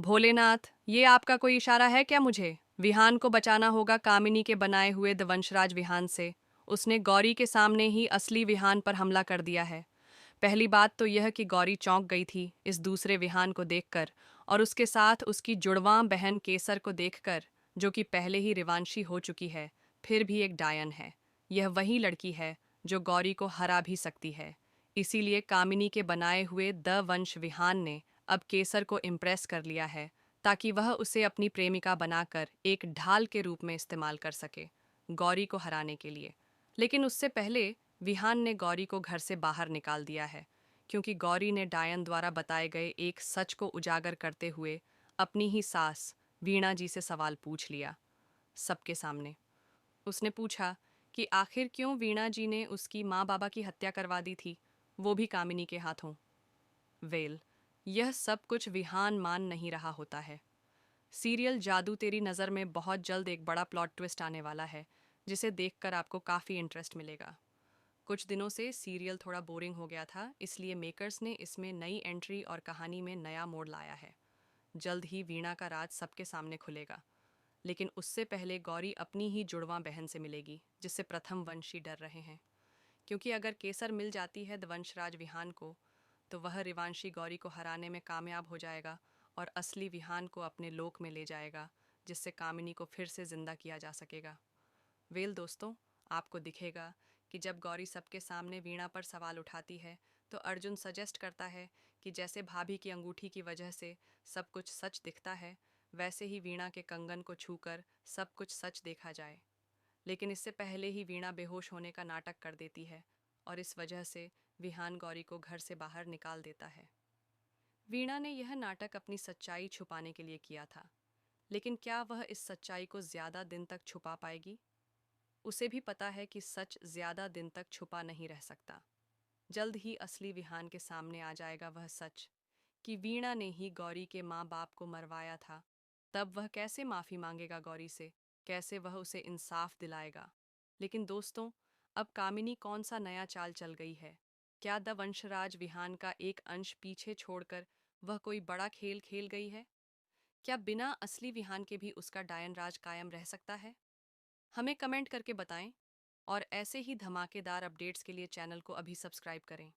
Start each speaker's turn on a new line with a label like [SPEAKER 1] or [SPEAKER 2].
[SPEAKER 1] भोलेनाथ, ये आपका कोई इशारा है क्या मुझे? विहान को बचाना होगा कामिनी के बनाए हुए दवंशराज विहान से। उसने गौरी के सामने ही असली विहान पर हमला कर दिया है। पहली बात तो यह कि गौरी चौंक गई थी इस दूसरे विहान को देखकर, और उसके साथ उसकी जुड़वां बहन केसर को देखकर, जो कि पहले ही रिवांशी हो चुकी है, फिर भी एक डायन है। यह वही लड़की है जो गौरी को हरा भी सकती है। इसीलिए कामिनी के बनाए हुए द वंश विहान ने अब केसर को इम्प्रेस कर लिया है, ताकि वह उसे अपनी प्रेमिका बनाकर एक ढाल के रूप में इस्तेमाल कर सके गौरी को हराने के लिए। लेकिन उससे पहले विहान ने गौरी को घर से बाहर निकाल दिया है, क्योंकि गौरी ने डायन द्वारा बताए गए एक सच को उजागर करते हुए अपनी ही सास वीणा जी से सवाल पूछ लिया सबके सामने। उसने पूछा कि आखिर क्यों वीणा जी ने उसकी माँ बाबा की हत्या करवा दी थी, वो भी कामिनी के हाथों। वेल, यह सब कुछ विहान मान नहीं रहा होता है। सीरियल जादू तेरी नज़र में बहुत जल्द एक बड़ा प्लॉट ट्विस्ट आने वाला है, जिसे देखकर आपको काफ़ी इंटरेस्ट मिलेगा। कुछ दिनों से सीरियल थोड़ा बोरिंग हो गया था, इसलिए मेकर्स ने इसमें नई एंट्री और कहानी में नया मोड़ लाया है। जल्द ही वीणा का राज सबके सामने खुलेगा, लेकिन उससे पहले गौरी अपनी ही जुड़वां बहन से मिलेगी, जिससे प्रथम वंशी डर रहे हैं। क्योंकि अगर केसर मिल जाती है दवंशराज विहान को, तो वह रिवांशी गौरी को हराने में कामयाब हो जाएगा और असली विहान को अपने लोक में ले जाएगा, जिससे कामिनी को फिर से जिंदा किया जा सकेगा। वेल दोस्तों, आपको दिखेगा कि जब गौरी सबके सामने वीणा पर सवाल उठाती है, तो अर्जुन सजेस्ट करता है कि जैसे भाभी की अंगूठी की वजह से सब कुछ सच दिखता है, वैसे ही वीणा के कंगन को छूकर सब कुछ सच देखा जाए। लेकिन इससे पहले ही वीणा बेहोश होने का नाटक कर देती है, और इस वजह से विहान गौरी को घर से बाहर निकाल देता है। वीणा ने यह नाटक अपनी सच्चाई छुपाने के लिए किया था, लेकिन क्या वह इस सच्चाई को ज्यादा दिन तक छुपा पाएगी? उसे भी पता है कि सच ज्यादा दिन तक छुपा नहीं रह सकता। जल्द ही असली विहान के सामने आ जाएगा वह सच, कि वीणा ने ही गौरी के माँ बाप को मरवाया था। तब वह कैसे माफी मांगेगा गौरी से, कैसे वह उसे इंसाफ दिलाएगा? लेकिन दोस्तों, अब कामिनी कौन सा नया चाल चल गई है? क्या द वंशराज विहान का एक अंश पीछे छोड़कर वह कोई बड़ा खेल खेल गई है? क्या बिना असली विहान के भी उसका डायन राज कायम रह सकता है? हमें कमेंट करके बताएं, और ऐसे ही धमाकेदार अपडेट्स के लिए चैनल को अभी सब्सक्राइब करें।